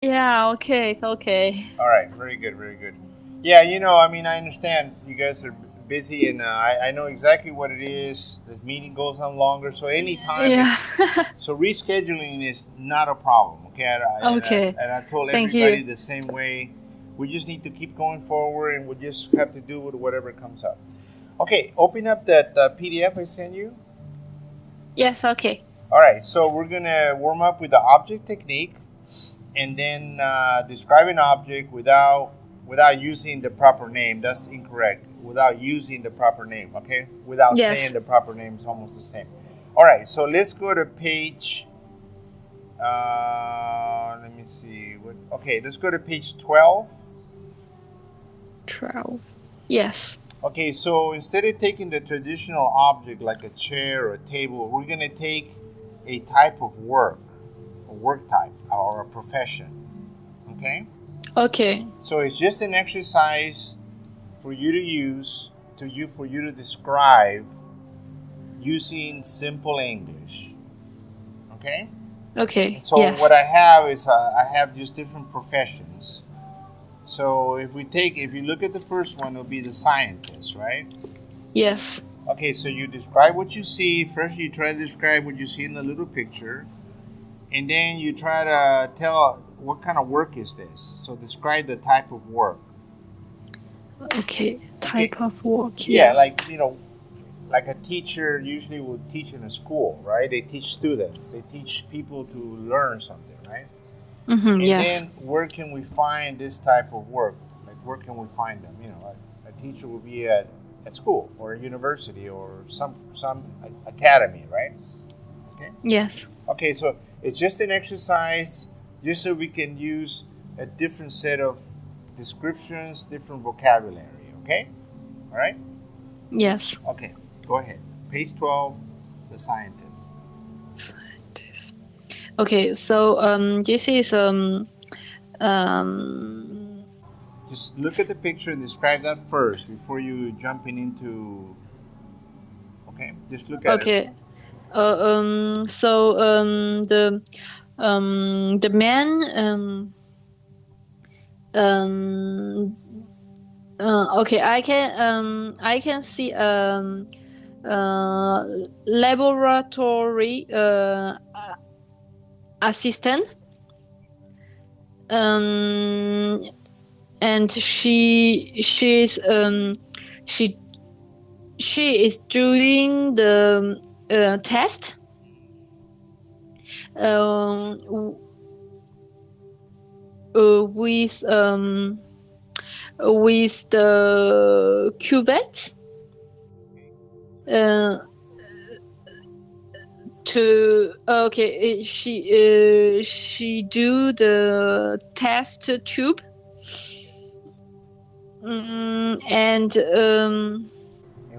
Yeah, okay, it's okay. All right, very good, very good. Yeah, I mean, I understand you guys are busy, and I know exactly what it is. This meeting goes on longer, so anytime Yeah. it's so rescheduling is not a problem. Okay, Okay. and I told Thank everybody you. the same way. We just need to keep going forward, and we just have to do with whatever comes up. Okay, open up that PDF I sent you. Yes, okay. All right, so we're gonna warm up with the object technique, and then describe an object without using the proper name. That's incorrect. Without using the proper name, okay? Without Yes. saying the proper name is almost the same. All right, so let's go to page. Let me see. Okay, let's go to page 12. 12. Yes. Okay, so instead of taking the traditional object like a chair or a table, we're going to take a type of work, a work type, or a profession. Okay? Okay. So it's just an exercise for you to use, for you to describe using simple English. Okay? Okay. So Yes. what I have is I have just different professions. So if you look at the first one, it'll be the scientist, right? Yes. Okay, so you describe what you see. First, you try to describe what you see in the little picture, and then you try to tell what kind of work is this. So describe the type of work. Okay. Type of work. Yeah, Yeah. like a teacher usually will teach in a school, right? They teach students. They teach people to learn something, right? Mm-hmm. And Yes. then where can we find this type of work? Like where can we find them? A teacher will be at school or a university or some academy, right? Okay. Yes. Okay, so it's just an exercise just so we can use a different set of descriptions, different vocabulary, okay? All right? Yes. Okay, go ahead. Page 12, the scientist. Okay. So this is Just look at the picture and describe that first before you jumping into. Okay, just look at it. okay. So the man okay, I can see laboratory assistant, and she is doing the test with the cuvette she do the test tube, and And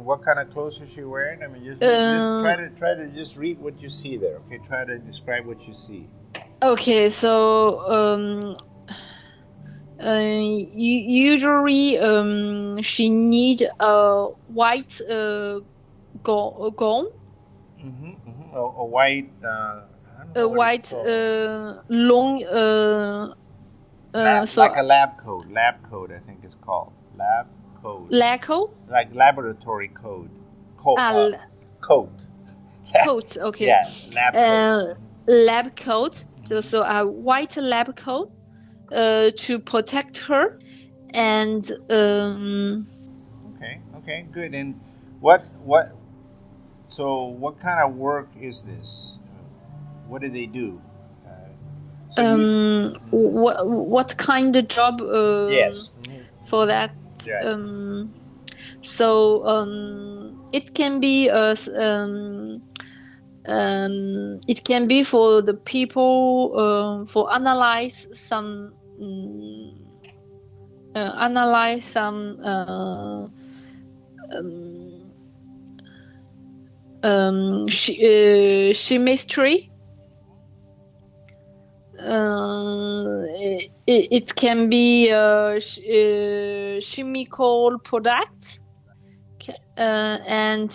what kind of clothes is she wearing? I mean, just try to just read what you see there. Okay, try to describe what you see. okay, so usually she need a white gown, Mm-hmm, mm-hmm. A white. I don't know a what it's white called. long so Like a lab coat. Lab coat, I think it's called. Lab coat. lacquer Like laboratory coat. Coat. Coat. coat. Okay. Yeah, lab coat. Lab coat. So a white lab coat to protect her, and Okay, good. And what? So, what kind of work is this? What do they do? what kind of job Yes. for that? Right. So it can be it can be for the people for analyze some chemistry. It can be chemical products, and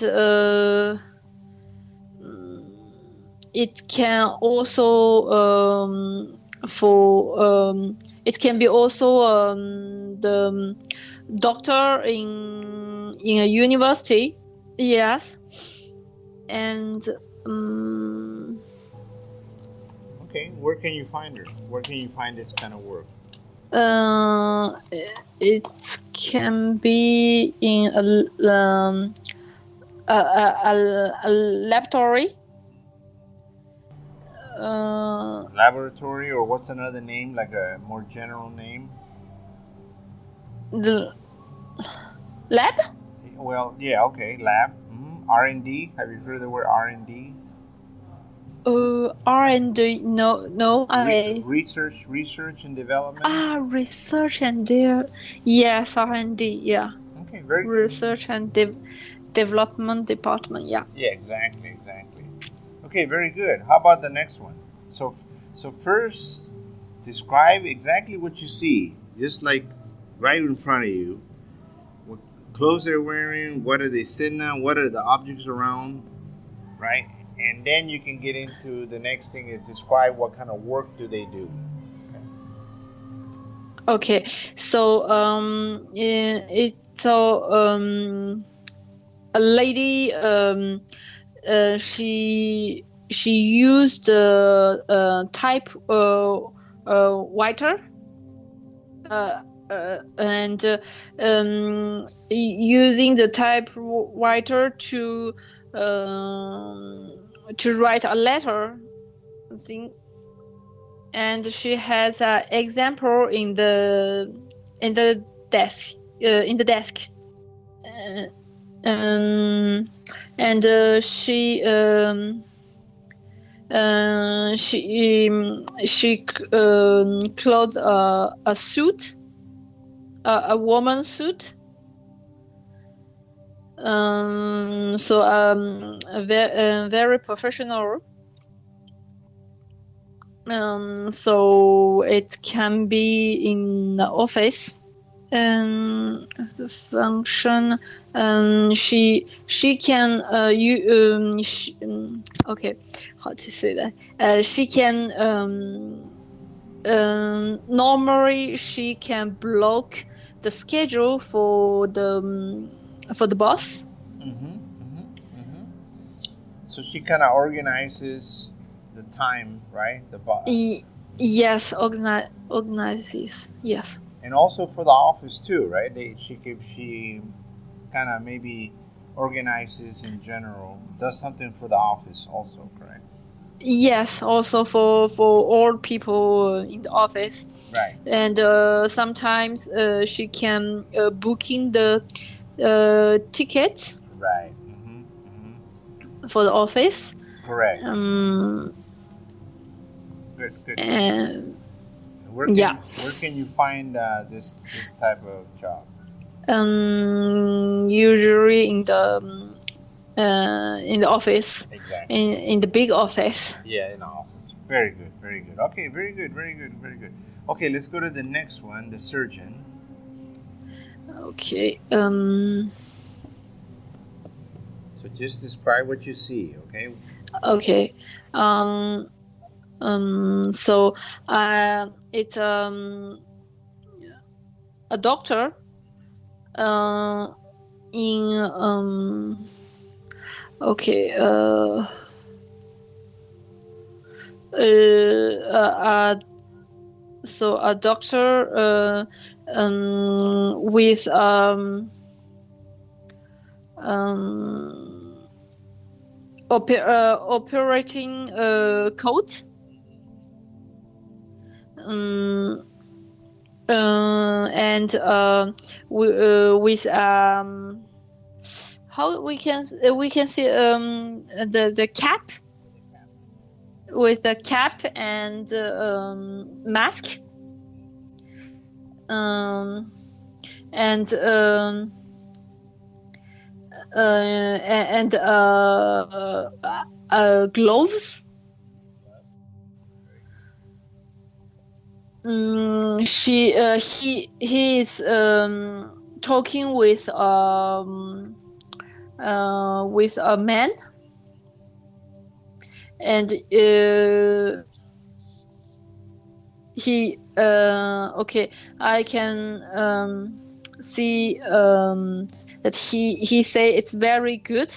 it can also it can be also the doctor in a university. Yes, and Okay, where can you find her? Where can you find this kind of work? It can be in a laboratory. Laboratory, or what's another name, like a more general name? The lab? Well, yeah, okay, lab. R&D. Have you heard the word R&D? R&D. No. Research and development. Research and yes, R&D. Yeah. Okay, very good. Research and development department. Yeah. Yeah, exactly. Okay, very good. How about the next one? So first, describe exactly what you see, just like right in front of you. What clothes they're wearing, what are they sitting on, what are the objects around, right? And then you can get into the next thing is describe what kind of work do they do. Okay. So a lady she used type writer and using the typewriter to write a letter thing, and she has an example in the desk and she clothes a suit, a woman's suit. Very professional. So it can be in the office. The function, she can okay, how to say that? She can normally she can block the schedule for the boss. So she kind of organizes the time, right? The boss. Yes, organizes. Yes. And also for the office too, right? She kind of maybe organizes in general, does something for the office also, correct? Yes, also for all people in the office. Right. And sometimes she can booking the tickets. Right. For the office. Correct. Good. Where can you find this type of job? Usually in the office. Exactly. In the big office. Yeah, in the office. Very good. Okay, very good. Okay, let's go to the next one, the surgeon. Okay. So just describe what you see, okay? Okay. So it's a doctor in okay so a doctor with operating coat. And with how we can see the cap, with the cap and mask, and gloves. He is talking with a man, he okay, I can see that he say it's very good.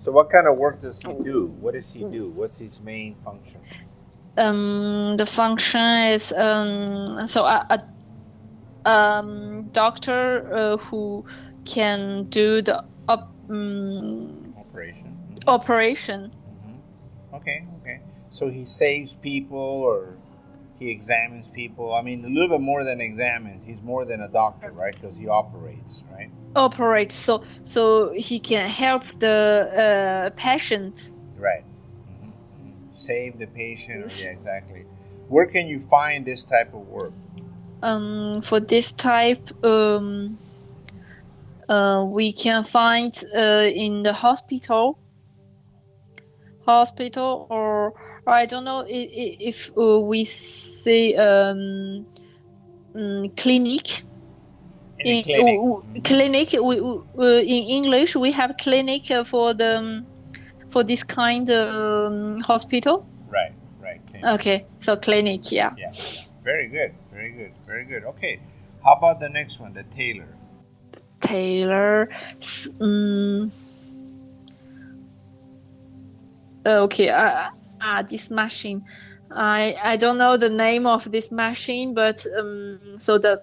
So what kind of work does he do? What does he do? What's his main function? The function is so a doctor who can do the Operation. operation. Okay. So he saves people, or he examines people. I mean, a little bit more than examines. He's more than a doctor, right? Because he operates, right? Operate, so he can help the patient. Right. Save the patient. Yeah, exactly. Where can you find this type of work? For this type, we can find in the hospital, or I don't know if we see clinic. In clinic. Clinic. In English, we have clinic for this kind of hospital. Right. Clinic. Okay, so clinic, yeah. Very good. Okay, how about the next one, the tailor? Tailor. Okay, this machine. I don't know the name of this machine, but so the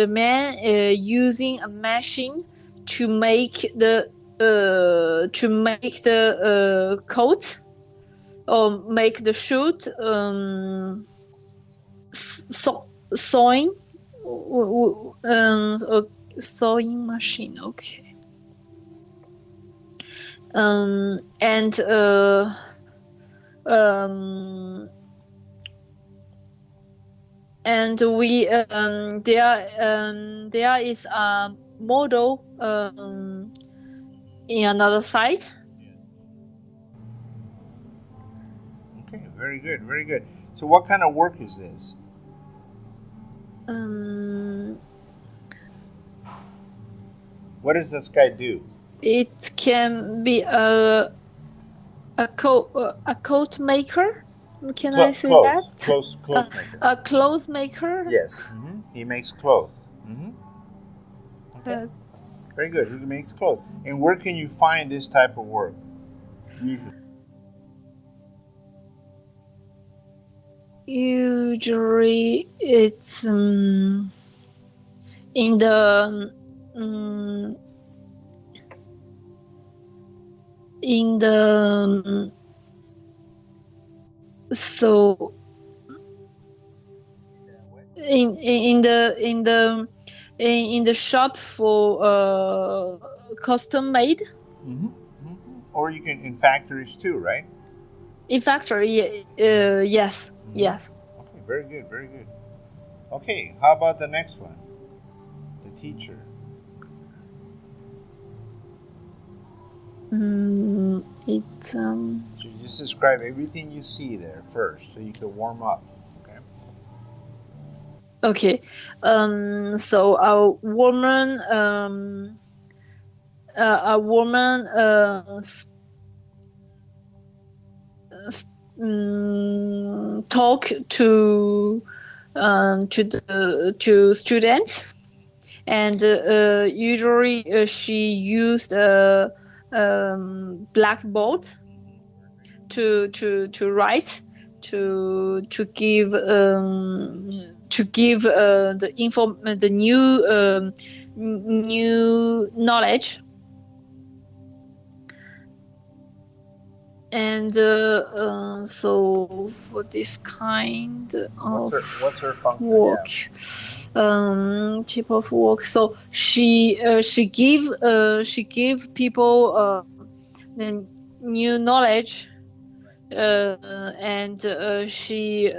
man using a machine to make the coat or make the shoot sewing sewing machine. Okay. And we there is a model in another side. Okay, very good. So what kind of work is this? What does this guy do? It can be a coat maker. Can I say that? Clothes maker. A clothes maker. Yes. He makes clothes. Okay. Very good. He makes clothes. And where can you find this type of work? Usually it's in the so in the shop for custom made. Or you can in factories too, right? In factory, yes. Yes. Okay, very good. Okay, how about the next one? The teacher. So just describe everything you see there first, so you can warm up. Okay. So a woman talk to students, and usually she used a blackboard to write, to give the new knowledge. And so for this kind of what's her function? Work, type of work. So she give people the new knowledge, and she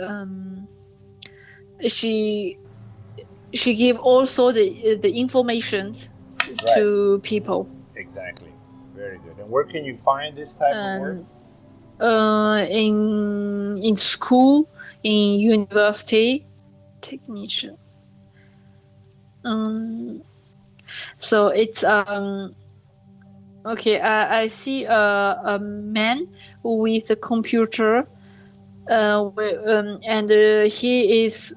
give also the information to people. Exactly. Very good. And where can you find this type of work? In school, in university, technician. So it's okay. I see a man with a computer, and he is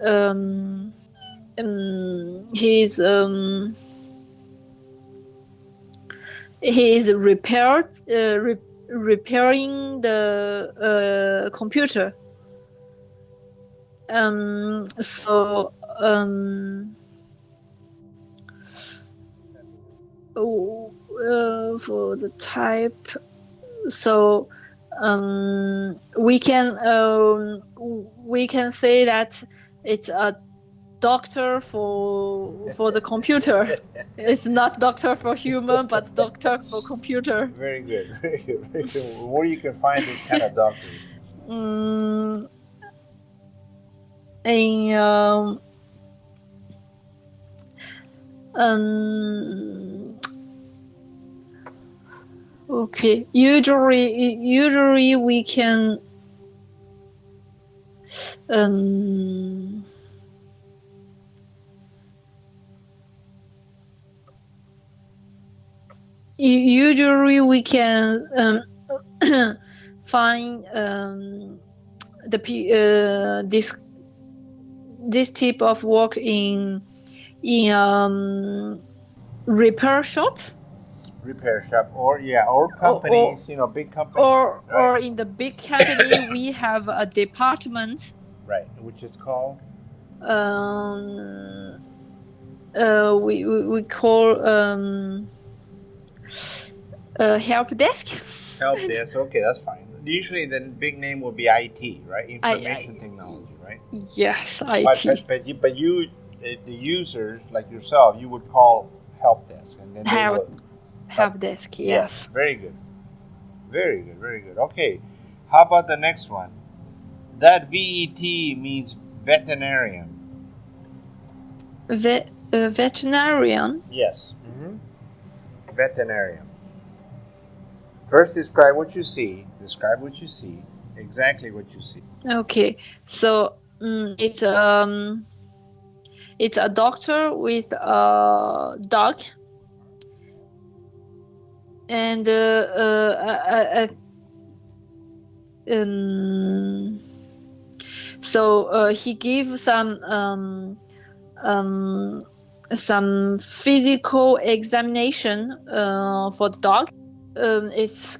repairing the computer. So for the type, so we can say that it's a doctor for the computer. It's not doctor for human, but doctor for computer. Very good, very good, very good. Where you can find this kind of doctor? Okay. Usually we can find this type of work in repair shop. Repair shop, or companies, big companies. Or in the big company, we have a department. Right, which is called? We call help desk. Help desk, okay, that's fine. Usually the big name will be IT, right? Information technology, right? Yes, IT. But you, the users like yourself, you would call help desk, and then help desk, yes. Very good. Very good, very good. Okay, how about the next one? That VET means veterinarian. Veterinarian? Yes. Mm-hmm. Veterinarian. First, describe what you see. Describe what you see. Exactly what you see. Okay, so it's a doctor with a dog, and so he gives some physical examination for the dog. It's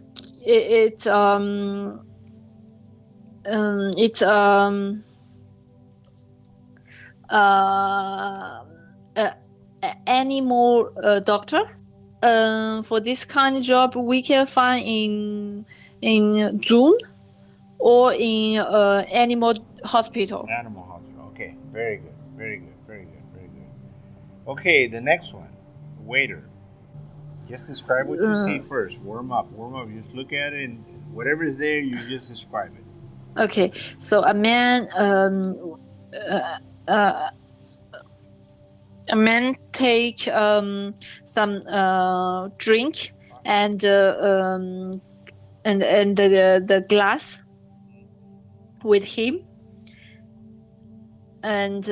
animal doctor. For this kind of job, we can find in Zoom or in animal hospital. Animal hospital. Okay, very good, very good, very good, very good. Okay, the next one, waiter. Just describe what you see first. Warm up. You just look at it, and whatever is there, you just describe it. Okay, so a man take some drink and the glass with him, and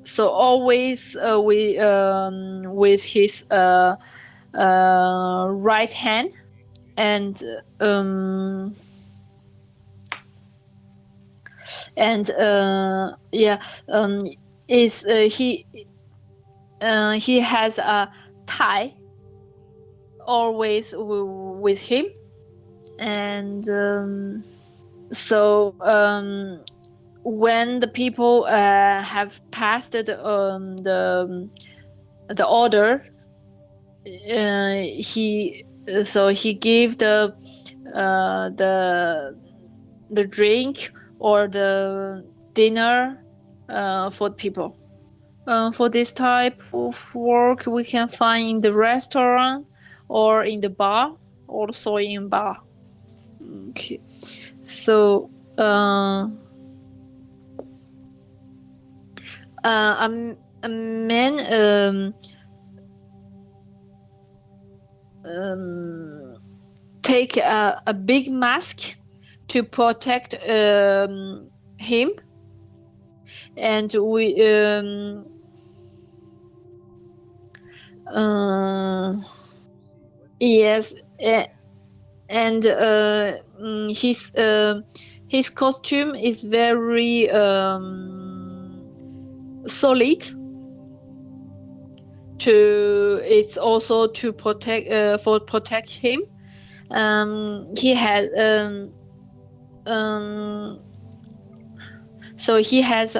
so always with his right hand, and he has a tie always with him, and so when the people have passed the order, he gave the drink or the dinner for people. For this type of work, we can find in the restaurant or in the bar, also in bar. Okay, so a man take a big mask to protect him, and we yes, and his costume is very solid. It's also to protect him. He has so he has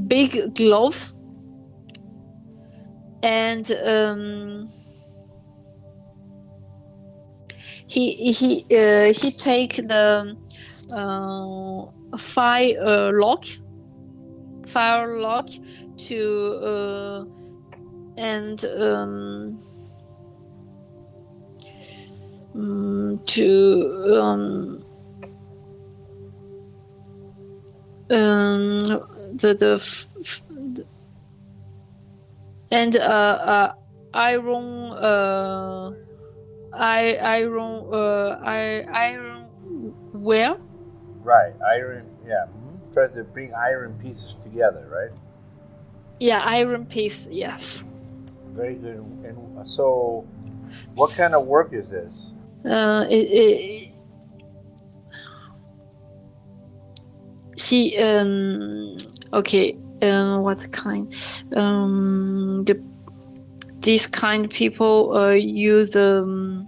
big glove, and he take the fire lock to and to and ironware. Right, iron. Yeah, try to bring iron pieces together, right? Yeah, iron piece. Yes. Very good. And so, what kind of work is this? She okay. What kind? These kind of people use the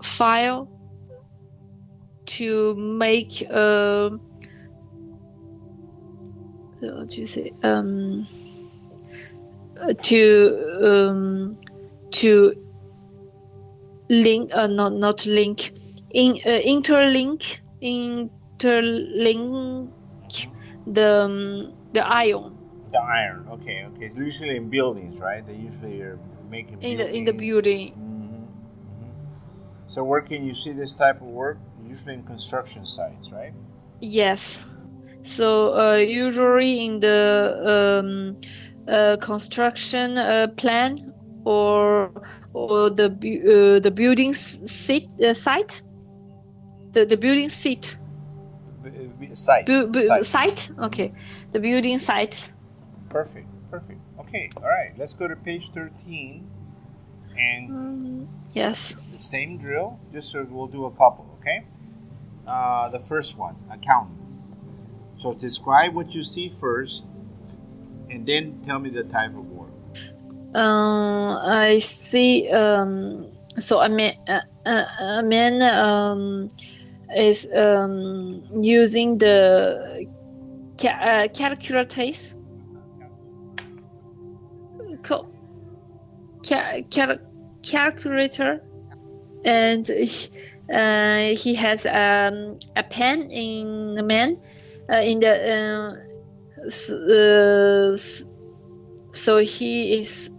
file to make what do you say? To link, not link, interlink the iron. The iron, okay. Usually in buildings, right? They usually are making in the building. So where can you see this type of work? Usually in construction sites, right? Yes. So usually in the construction plan or the building site, the building site. Site. Okay, the building site. Perfect. Okay, all right. Let's go to page 13, and yes, the same drill. Just so we'll do a couple. Okay. The first one, accountant. So describe what you see first, and then tell me the type of work. I see. So a man is using the calculators. Calculator, and he has a pen in the man in the so he is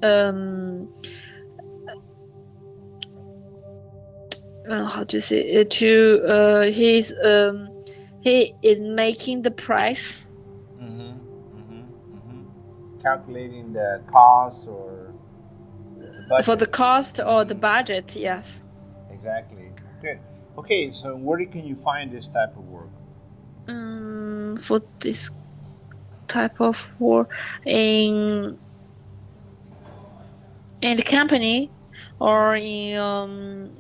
how to say it, he is making the price. Calculating the cost or the budget. For the cost or the budget, yes. Exactly. Good. Okay, so where can you find this type of work? For this type of work in the company or in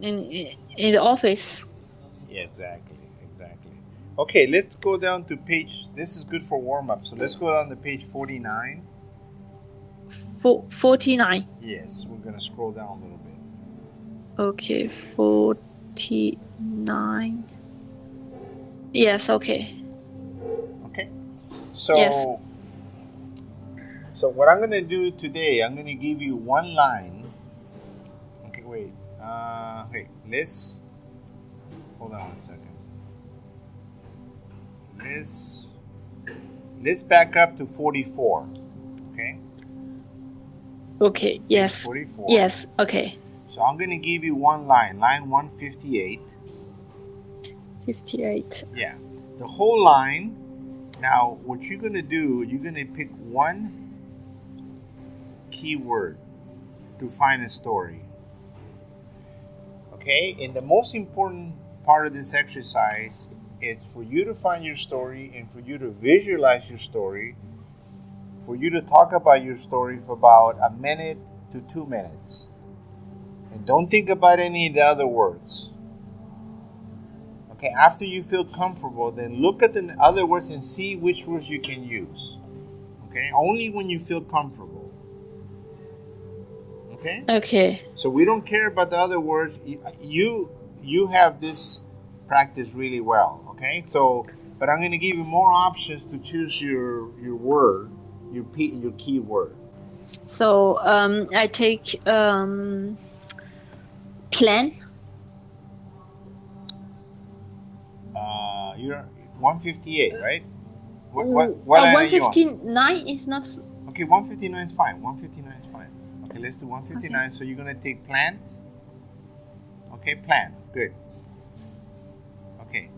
the office. Yeah, exactly. Okay, let's go down to page. This is good for warm up. So let's go down to page 49. 49. Yes, we're gonna scroll down a little bit. Okay, 49. Yes. Okay. So, yes. So what I'm gonna do today, I'm gonna give you one line. Okay, wait. Let's hold on a second. Let's back up to 44. Okay. Okay. Yes. 44. Yes. Okay. So I'm gonna give you one line 158. 58. Yeah. The whole line. Now, what you're gonna do, you're gonna pick one keyword to find a story. Okay. And the most important part of this exercise is for you to find your story and for you to visualize your story, for you to talk about your story for about a minute to 2 minutes. And don't think about any of the other words. Okay, after you feel comfortable, then look at the other words and see which words you can use. Okay, only when you feel comfortable. Okay? Okay. So we don't care about the other words. You have this practice really well. Okay? So, but I'm going to give you more options to choose your word, your key word. So I take plan. You're 158, right? What 159 is not. Okay, 159 is fine. 159 is fine. Okay, let's do 159. Okay. So you're gonna take plan. Okay, plan. Good. Okay.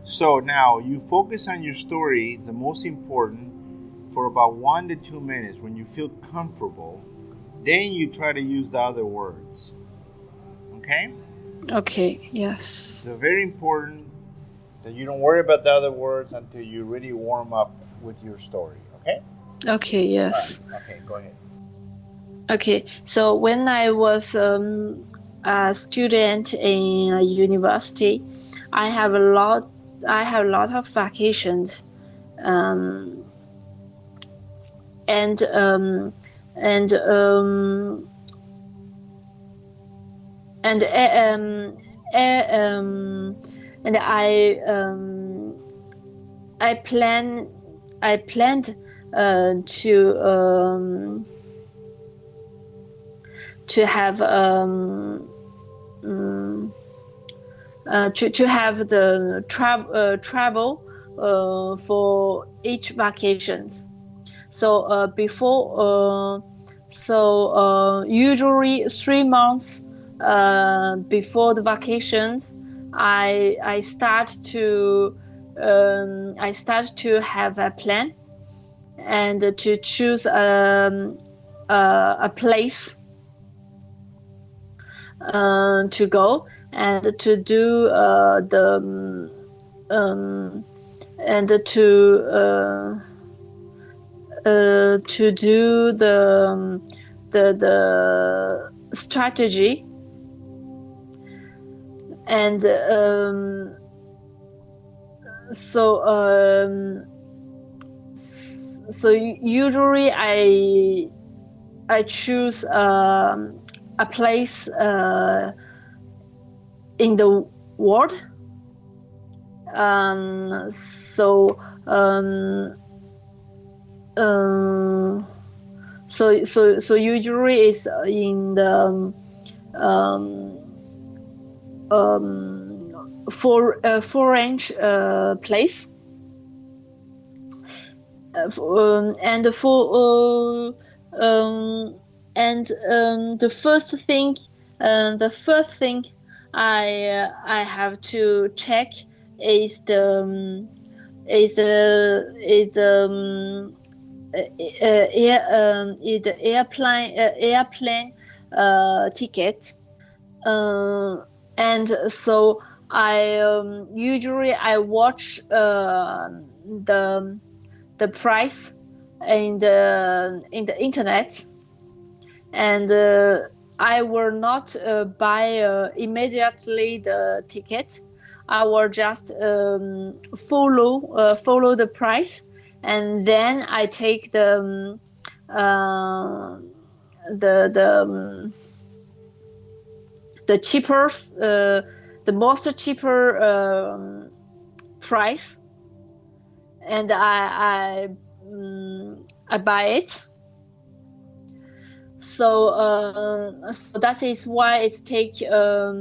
So now you focus on your story, the most important, for about 1 to 2 minutes. When you feel comfortable, then you try to use the other words. Okay? Okay, yes. So very important that you don't worry about the other words until you really warm up with your story. Okay? Okay, yes. Right. Okay, go ahead. Okay, so when I was a student in a university, I have a lot of vacations, and I planned to have the travel for each vacations. So usually 3 months before the vacation, I start to have a plan and to choose a place to go and to do the strategy, and so usually I choose a place in the world. So usually it's in the foreign place, and the first thing I have to check is the airplane ticket, and so I usually I watch the price in the internet, and I will not buy immediately the ticket. I will just follow the price, and then I take the cheapest, the most cheaper price, and I buy it. So that is why it takes a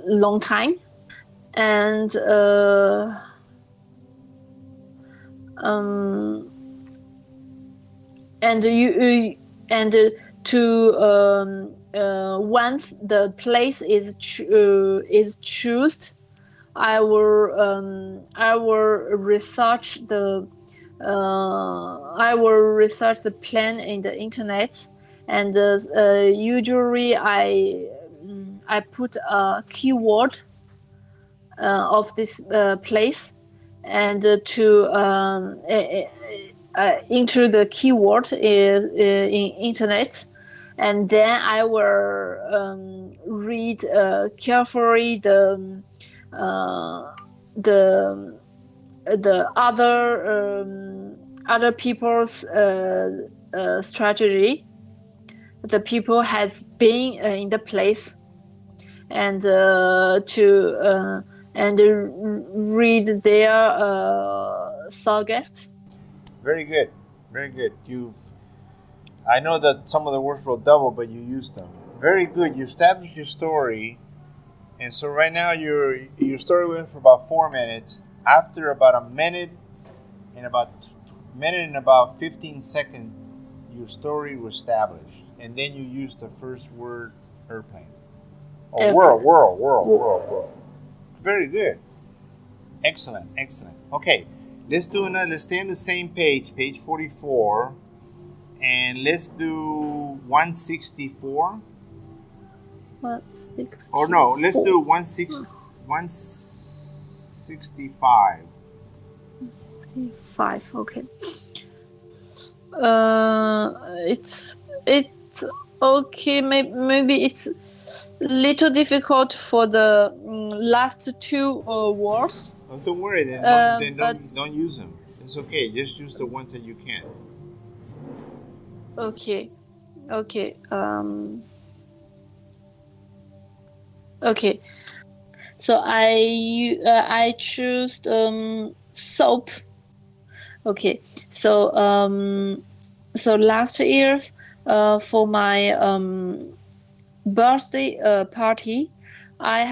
long time, and once the place is chosen, I will research the plan in the internet, and usually I put a keyword of this place, and into the keyword in internet, and then I will read carefully the other people's strategy. The people has been in the place, and read their suggest. Very good, very good. I know that some of the words will double, but you used them. Very good. You established your story, and so right now your story went for about 4 minutes. After about a minute and about 15 seconds, your story was established, and then you used the first word, airplane. Oh, world. Very good. Excellent. Okay, let's do another. Let's stay on the same page 44, and let's do 164. 164. Or no, let's do 165. 5. Okay. It's okay. Maybe it's little difficult for the last 2 words. Oh, don't worry. Then don't use them. It's okay. Just use the ones that you can. Okay. Okay. So I choose soap. Okay. So last year, for my birthday party, I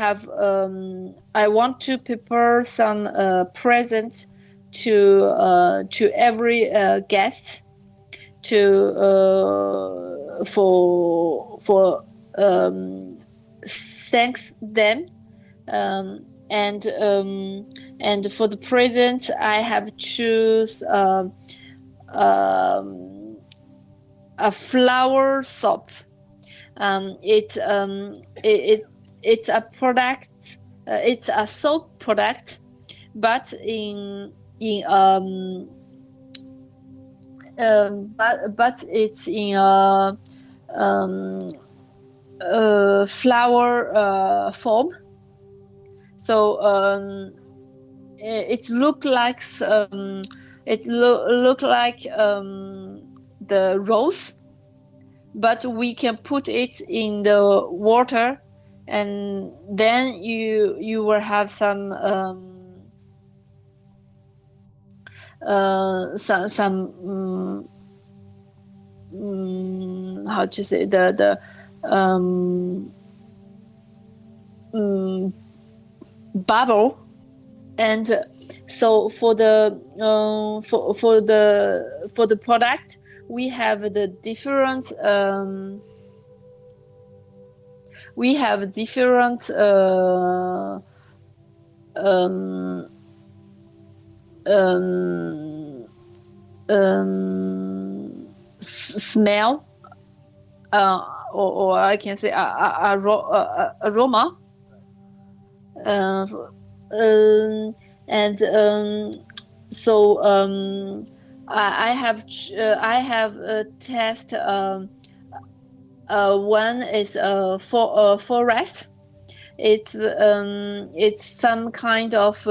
want to prepare some present to every guest for thanks them, and for the present I have choose a flower soap. It's a product. It's a soap product, but but it's in a flower form. So it look like the rose, but we can put it in the water, and then you will have some how to say the bubble. And so for the product, we have the different smell, or I can say aroma, so I have test. One is forest. It's some kind of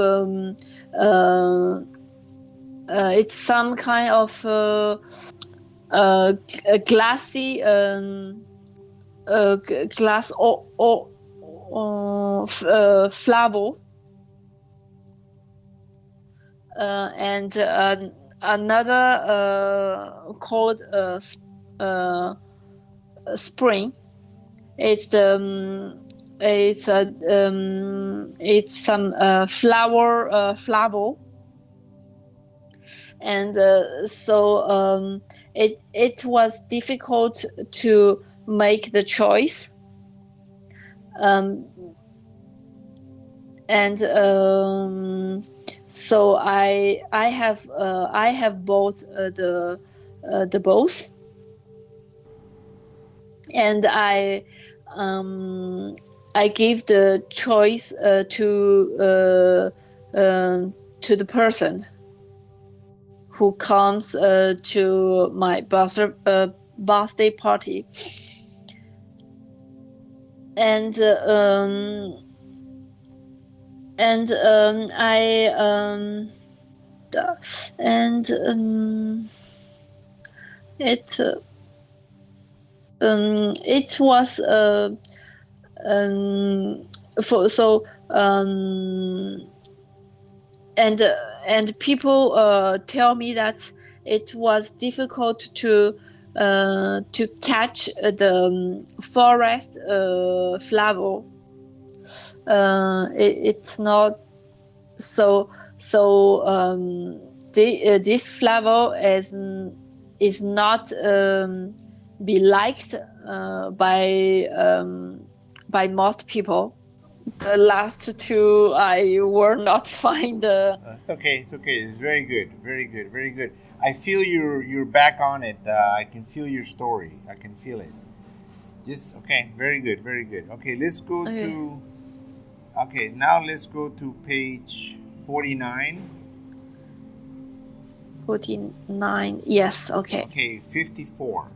glassy glass or flower, and another called spring. It's some flower, and so it was difficult to make the choice, and so I have bought the both, and I gave the choice to the person who comes to my birthday party. And it was and people tell me that it was difficult to catch the forest flavor. It's not this flavor is not be liked by most people. The last two I were not find. It's okay. It's okay. It's very good. Very good. Very good. I feel you're back on it. I can feel your story. I can feel it. Just okay. Very good. Very good. Okay, let's go to. Okay, now let's go to page 49. 49. Yes. Okay. Okay, 54.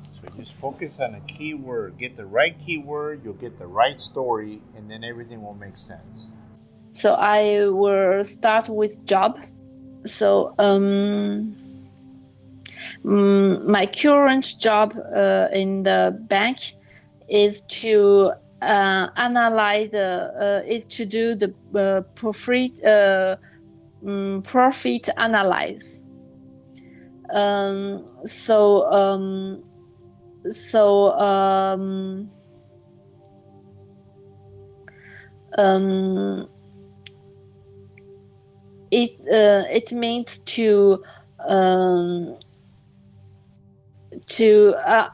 So just focus on a keyword. Get the right keyword. You'll get the right story, and then everything will make sense. So I will start with job. So my current job in the bank is to analyze is to do the profit analyze. It means to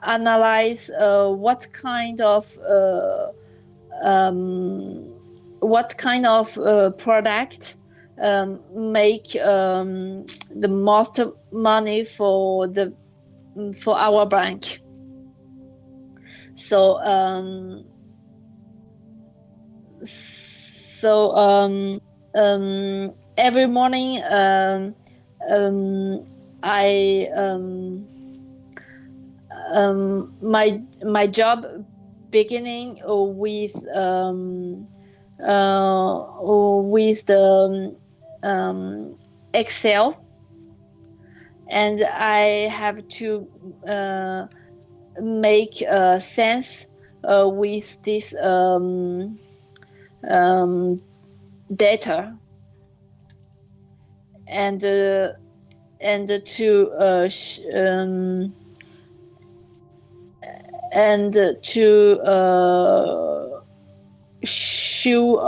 analyze what kind of product make the most money for our bank. So every morning my job beginning with the Excel, and I have to make sense with this data, and to show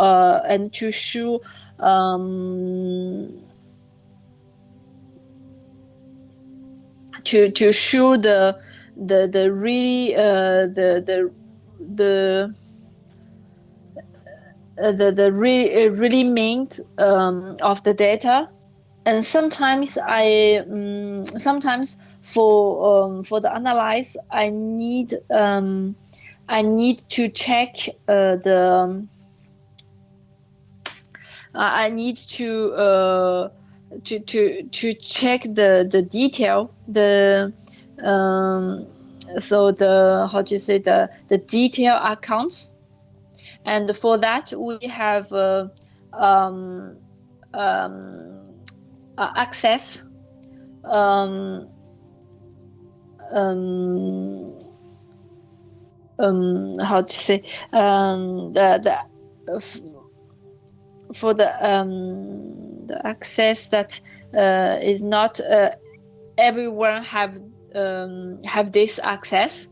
to show the really the really main of the data. And sometimes sometimes for the analyze I need to check I need to check the detail, so the how to say the detail accounts, and for that we have access how to say for the access that is not everyone have this access,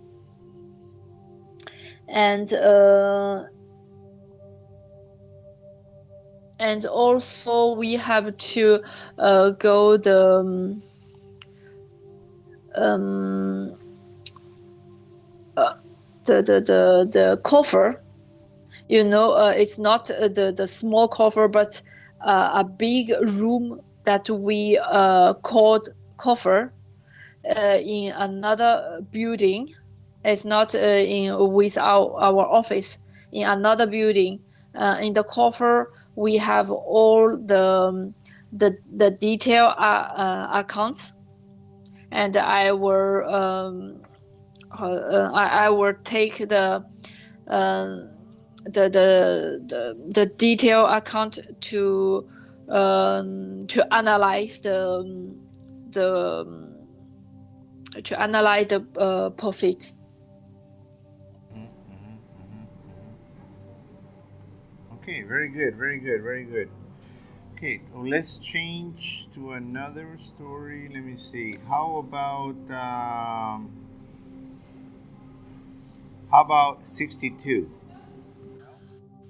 and also we have to go the cover. You know, it's not the small cover, but a big room that we called cover in another building. It's not with our office. In another building, in the cover we have all the the detail accounts, and I will I will take the detail account to analyze the profit. Okay, very good, very good, very good. Okay, well, let's change to another story. Let me see. How about 62?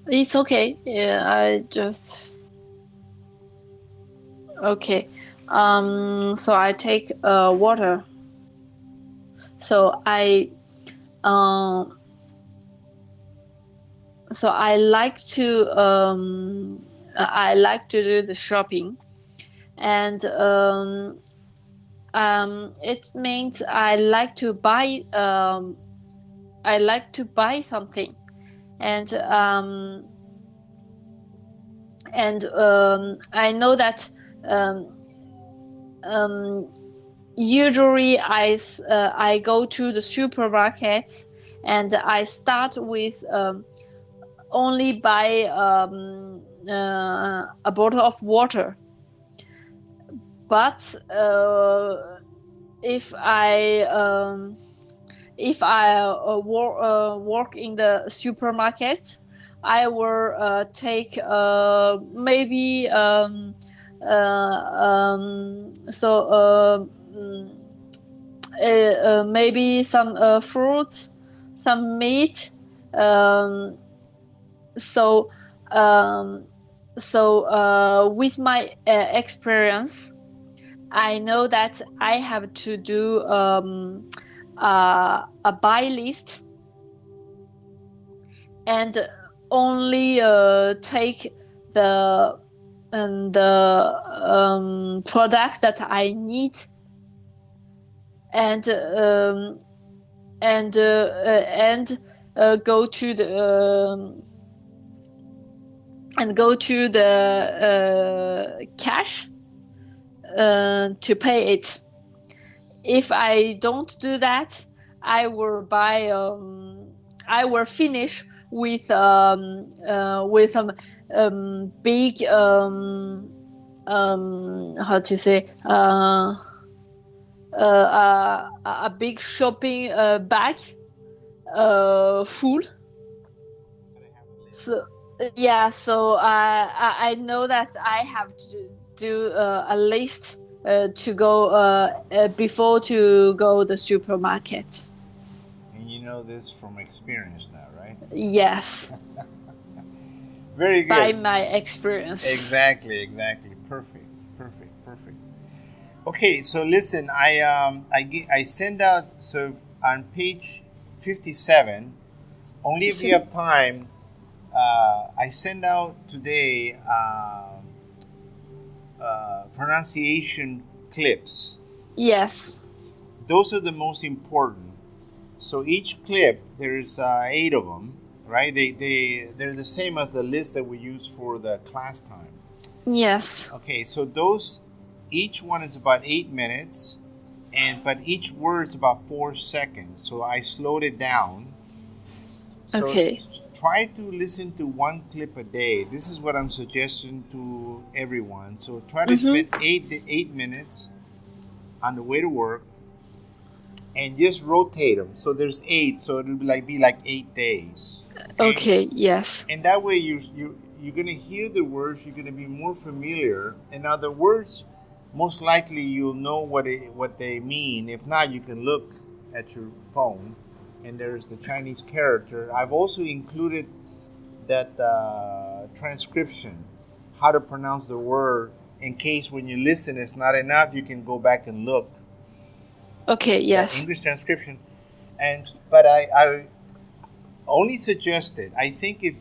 It's okay. Yeah, I just okay. So I take water. So I like to do the shopping, and it means I like to buy something, and I know that usually I go to the supermarket, and I start with only buy a bottle of water. But if I work in the supermarket, I will take maybe maybe some fruit, some meat. With my experience, I know that I have to do a buy list, and only take the product that I need, and go to the cash to pay it. If I don't do that, I will finish with a big how to say a big shopping bag full. So yeah, so I know that I have to do a list to go before to go the supermarket. And you know this from experience now, right? Yes. Very good. By my experience. Exactly. Perfect. Okay, so listen, I send out, so on page 57, only if you have time, I send out today pronunciation clips. Yes. Those are the most important. So each clip, there's 8 of them, right? They're the same as the list that we use for the class time. Yes. Okay, so each one is about 8 minutes, but each word is about 4 seconds. So I slowed it down. So okay. Try to listen to 1 clip a day. This is what I'm suggesting to everyone. So try to spend 8 minutes on the way to work, and just rotate them. So there's 8, so it'll be like 8 days. Okay. Yes. And that way you're gonna hear the words. You're gonna be more familiar. And now the words, most likely you'll know what they mean. If not, you can look at your phone, and there's the Chinese character. I've also included that transcription, how to pronounce the word, in case when you listen it's not enough, you can go back and look. Okay, yes. English transcription. But I only suggested, I think if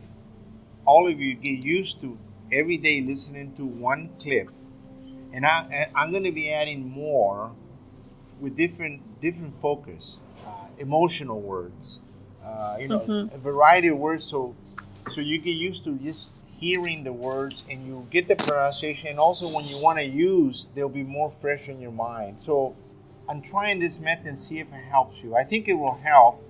all of you get used to every day listening to 1 clip, and I'm going to be adding more with different focus, emotional words, a variety of words, so you get used to just hearing the words and you get the pronunciation, and also when you want to use, they'll be more fresh in your mind. So I'm trying this method and see if it helps you. I think it will help,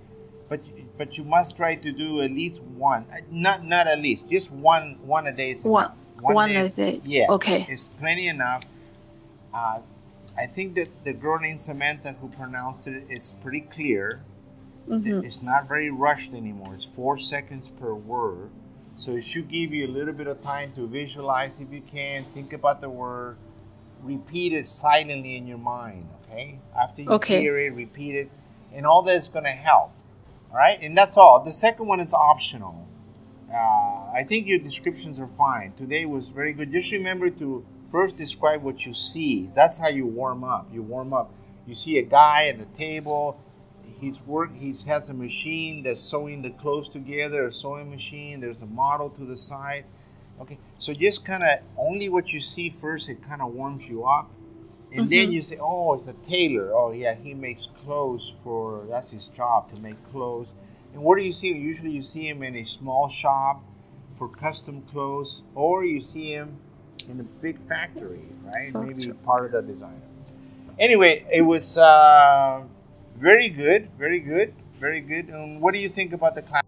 but you must try to do at least one. Not at least, just one a day is enough. One a day. Yeah. Okay. It's plenty enough. I think that the girl named Samantha who pronounced it is pretty clear. Mm-hmm. It's not very rushed anymore. It's 4 seconds per word. So it should give you a little bit of time to visualize if you can. Think about the word. Repeat it silently in your mind, okay? After you hear it, repeat it. And all that is going to help, all right? And that's all. The second one is optional. I think your descriptions are fine. Today was very good. Just remember to first describe what you see. That's how you warm up. You warm up. You see a guy at a table. He has a machine that's sewing the clothes together, a sewing machine. There's a model to the side. Okay, so just kind of only what you see first, it kind of warms you up. And then you say, oh, it's a tailor. Oh, yeah, he makes clothes that's his job, to make clothes. And where do you see him? Usually you see him in a small shop for custom clothes, or you see him in a big factory, right? Maybe part of the designer. Anyway, it was very good, very good, very good. What do you think about the class?